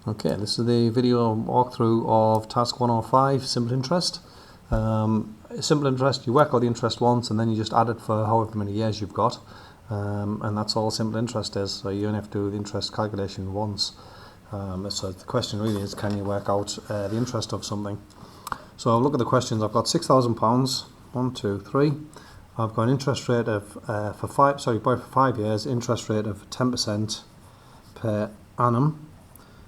Okay, this is the video walkthrough of task 105, simple interest. Simple interest, you work out the interest once and then you just add it for however many years you've got, and that's all simple interest is. So you only have to do the interest calculation once. So the question really is, can you work out the interest of something? So look at the questions. I've got £6,000, 1, 2, 3. I've got an interest rate of for 5 years, interest rate of 10% per annum.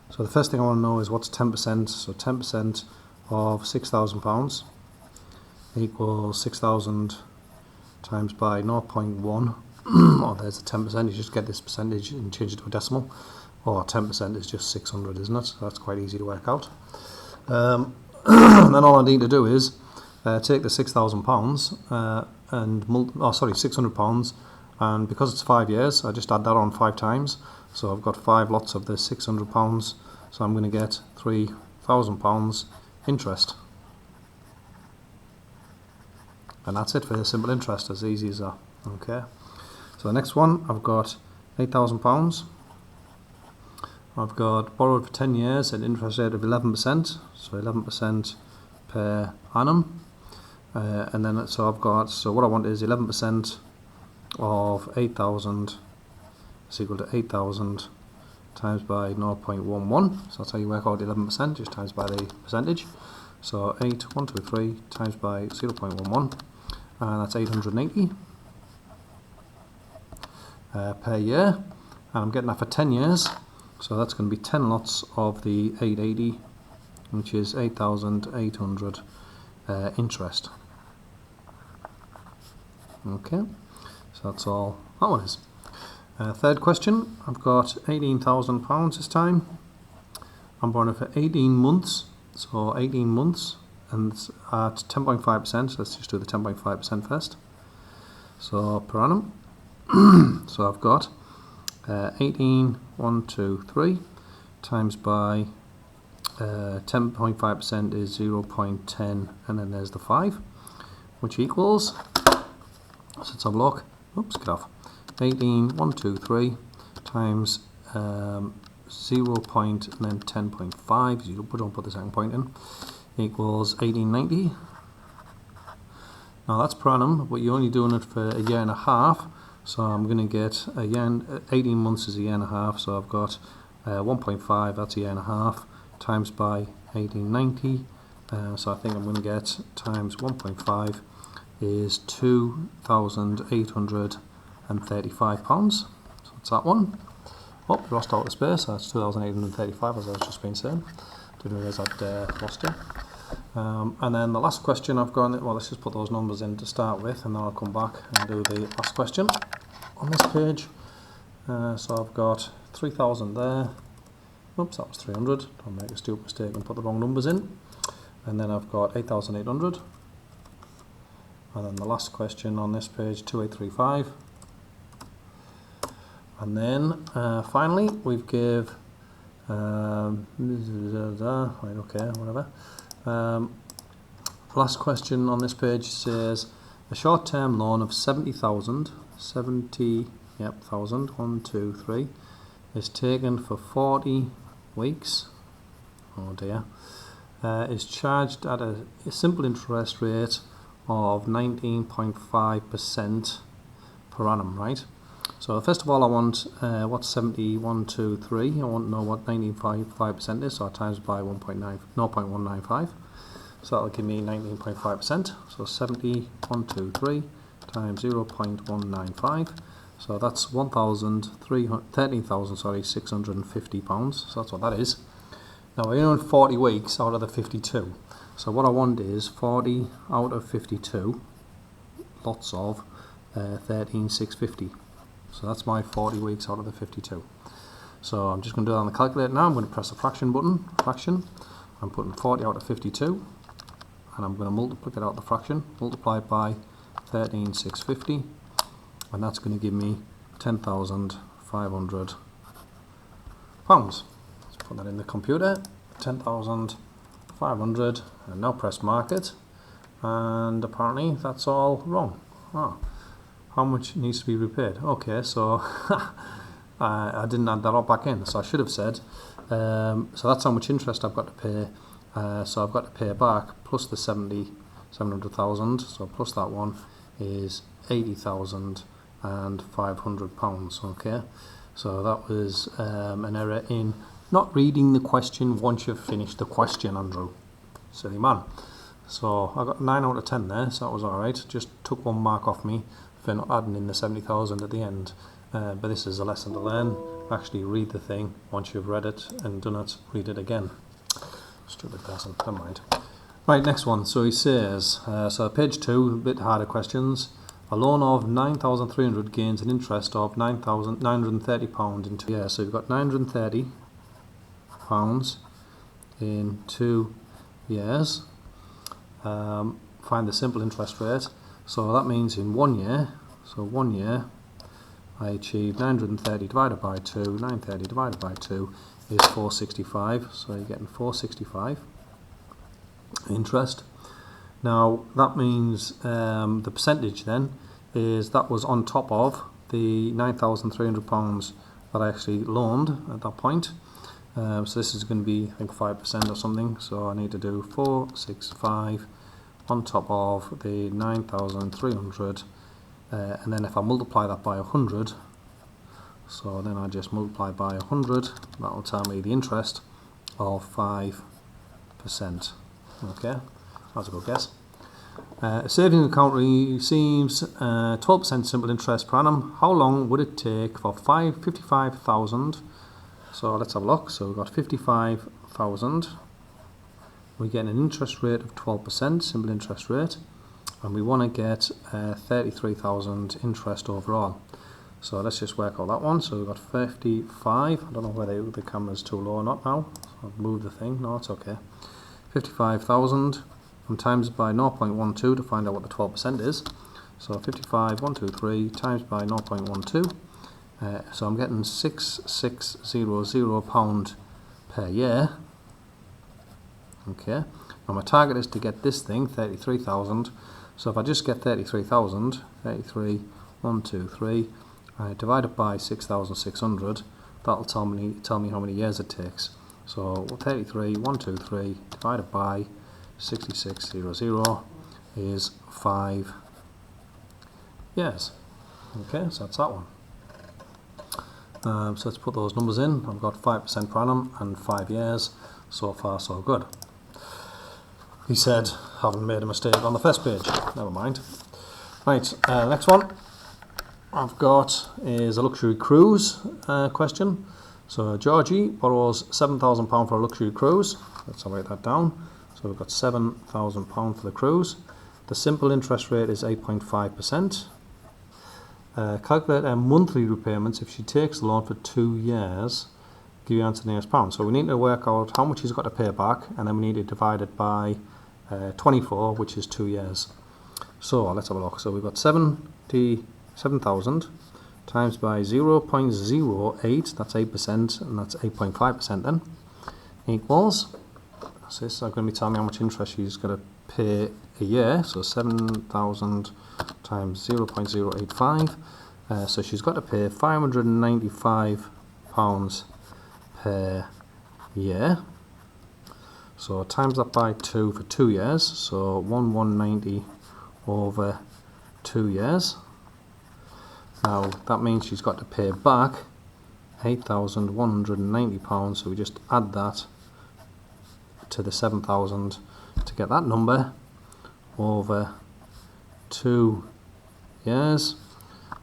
So the first thing I want to know is what's 10%. So 10% of £6,000 equals 6,000 times by 0.1. Oh, there's a 10%. You just get this percentage and change it to a decimal. Or 10% is just 600, isn't it? So that's quite easy to work out. And then all I need to do is take the £6,000 and £600, and because it's 5 years, I just add that on 5 times. So I've got 5 lots of the £600, so I'm going to get £3,000 interest. And that's it for the simple interest, as easy as that. Okay. So the next one, I've got £8,000. I've got borrowed for 10 years at an interest rate of 11%, so 11% per annum. And then so what I want is 11% of 8,000 is equal to 8,000 times by 0.11. So that's how you work out 11%, just times by the percentage. So 1, 2, 3 times by 0.11, and that's 880 per year. And I'm getting that for 10 years, so that's going to be 10 lots of the 880, which is 8,800 interest. Okay, so that's all that one is. Third question, I've got £18,000 this time. I'm borrowing for 18 months, so 18 months, and it's at 10.5%. Let's just do the 10.5% first. So per annum, so I've got 18, 1, 2, 3 times by 10.5% is 0.10, and then there's the 5, which equals, so let's have a look. Oops, get off. 18, 1, 2, 3 times 0 point and then 10.5, you don't put the second point in, equals 1890. Now that's per annum, but you're only doing it for a year and a half, so I'm going to get 18 months is a year and a half, so I've got 1.5, that's a year and a half, times by 1890, so I think I'm going to get times 1.5 is £2,835. So that's that one. Oh, we lost out of space, so that's 2,835 as I was just been saying. Didn't realise I'd lost it. And then the last question I've got, well, let's just put those numbers in to start with, and then I'll come back and do the last question on this page. So I've got 3,000 there. Oops, that was 300. Don't make a stupid mistake and put the wrong numbers in. And then I've got 8,800. And then the last question on this page, 2,835. And then finally we've give right, okay, whatever. Last question on this page says a short-term loan of 70,000, 1, 2, 3, is taken for 40 weeks. Oh dear. Is charged at a simple interest rate of 19.5% per annum, right? So first of all, I want what's 70, 1, 2, 3. I want to know what 19.5% is, so I times by 0.195. So that'll give me 19.5%. So 70, 1, 2, 3 times 0.195. So that's £13,650. So that's what that is. Now we're in 40 weeks out of the 52. So what I want is 40 out of 52 lots of 13,650. So that's my 40 weeks out of the 52. So I'm just going to do that on the calculator now. I'm going to press the fraction button. Fraction. I'm putting 40 out of 52, and I'm going to multiply out the fraction. Multiply it by 13,650, and that's going to give me £10,500. Let's put that in the computer. 10,500, and now press market, and apparently that's all wrong. How much needs to be repaid? Okay, so I didn't add that all back in, so I should have said, so that's how much interest I've got to pay. So I've got to pay back plus the 700,000, so plus that one is £80,500, okay? So that was an error in not reading the question once you've finished the question, Andrew. Silly man. So I got 9 out of 10 there, so that was alright. Just took 1 mark off me for not adding in the 70,000 at the end. But this is a lesson to learn. Actually read the thing. Once you've read it and done it, read it again. Stupid person, never mind. Right, next one. So he says, so page 2, a bit harder questions. A loan of 9,300 gains an interest of £930 in 2 years. So you've got £930 in 2 years. Find the simple interest rate. So that means in 1 year, so 1 year, I achieved 930 divided by 2, 930 divided by 2 is 465, so you're getting 465 interest. Now that means the percentage then is that was on top of the £9,300 that I actually loaned at that point. So this is going to be, I think, 5% or something, so I need to do 465 on top of the 9,300, and then if I multiply that by 100, so then I just multiply by 100, that will tell me the interest of 5%. Okay, that's a good guess. A savings account receives 12% simple interest per annum. How long would it take for 55,000? So let's have a look. So we've got 55,000. We get an interest rate of 12%, simple interest rate, and we want to get 33,000 interest overall. So let's just work out that one. So we've got 55. I don't know whether the camera's too low or not now. So I've moved the thing. No, it's okay. 55,000 and times by 0.12 to find out what the 12% is. So 55,123 times by 0.12. So I'm getting £6600 per year. Okay. Now my target is to get this thing, 33,000. So if I just get 33,000, 33,123, divided by 6,600, that'll tell me how many years it takes. So 33,123 divided by 6600 is 5 years. Okay, so that's that one. So let's put those numbers in. I've got 5% per annum and 5 years. So far, so good. He said, haven't made a mistake on the first page. Never mind. Right, next one I've got is a luxury cruise question. So Georgie borrows £7,000 for a luxury cruise. Let's write that down. So we've got £7,000 for the cruise. The simple interest rate is 8.5%. Calculate her monthly repayments if she takes the loan for 2 years. Give you answer nearest pound. So we need to work out how much she's got to pay back, and then we need to divide it by 24, which is 2 years. So let's have a look. So we've got 77,000 times by 0.08, that's 8%, and that's 8.5% then, equals, so this is going to be telling me how much interest she's going to pay a year. So 7,000 times 0.085, so she's got to pay £595 per year. So times that by 2 for 2 years, so 1190 over 2 years. Now that means she's got to pay back £8,190, so we just add that to the 7,000 to get that number over 2 years.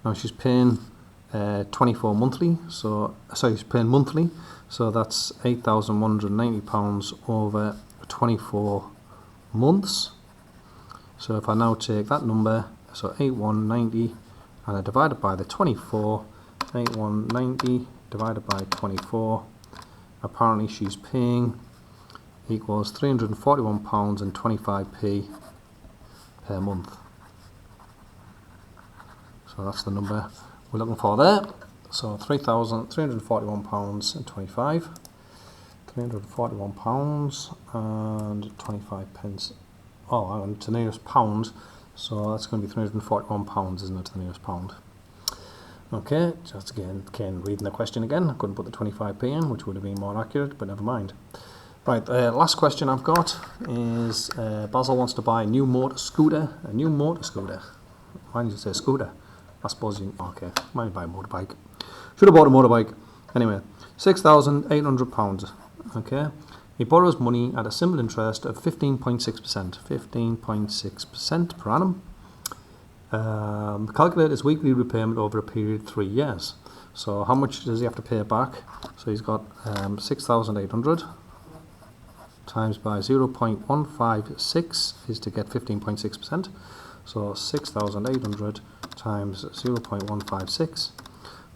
Now she's paying 24 monthly, so sorry, she's paying monthly, so that's £8,190 over 24 months. So if I now take that number, so 8,190, and I divide it by the 24, 8,190 divided by 24, apparently she's paying equals £341.25 per month. So that's the number we're looking for there. So £3,341.25, £341.25. Oh, hang on, to the nearest pound. So that's going to be £341, isn't it, to the nearest pound? Okay, just again reading the question again. I couldn't put the 25p in, which would have been more accurate, but never mind. Right, last question I've got is Basil wants to buy a new motor scooter. A new motor scooter. Why did you say scooter? I suppose you... Okay, might buy a motorbike. Should have bought a motorbike. Anyway, £6,800. Okay, he borrows money at a simple interest of 15.6%. 15.6% per annum. Calculate his weekly repayment over a period of 3 years. So how much does he have to pay back? So he's got 6,800 times by 0.156 is to get 15.6%. So 6,800 times 0.156.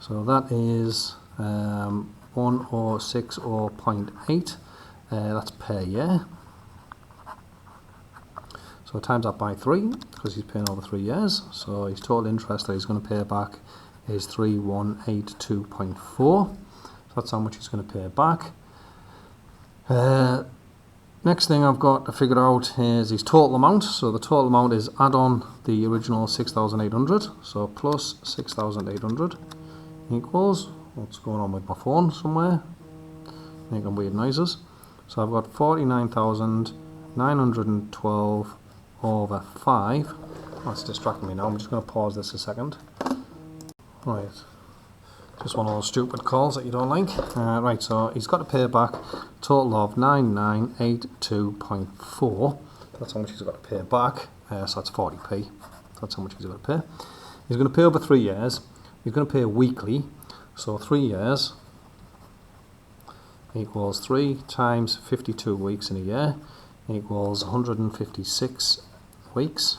So that is 1060.8. That's per year. So times that by 3, because he's paying over 3 years. So his total interest that he's going to pay back is 3182.4. So that's how much he's going to pay back. Next thing I've got to figure out is his total amount. So the total amount is add on the original 6,800. So plus 6,800 equals, what's going on with my phone somewhere? Making weird noises. So I've got 49,912 over 5. That's distracting me now. I'm just going to pause this a second. Right. Just one of those stupid calls that you don't like. Right, so he's got to pay back a total of 9982.4. That's how much he's got to pay back. So that's 40p. That's how much he's got to pay. He's going to pay over 3 years. He's going to pay weekly. So 3 years equals 3 times 52 weeks in a year equals 156 weeks.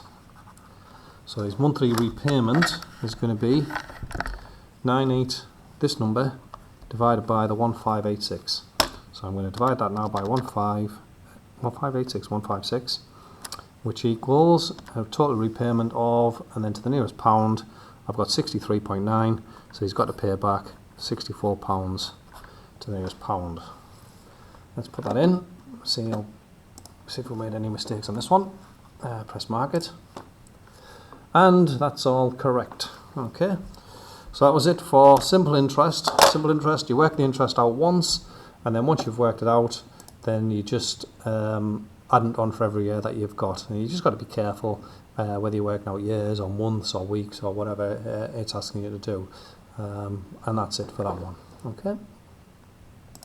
So his monthly repayment is going to be this number divided by the 1586. So I'm going to divide that now by 156, which equals a total repayment of, and then to the nearest pound, I've got 63.9. So he's got to pay back £64 to the nearest pound. Let's put that in. See if we made any mistakes on this one. Press market. And that's all correct. Okay. So that was it for simple interest. Simple interest, you work the interest out once, and then once you've worked it out, then you just add it on for every year that you've got. And you just got to be careful whether you're working out years or months or weeks or whatever it's asking you to do. And that's it for that one. Okay.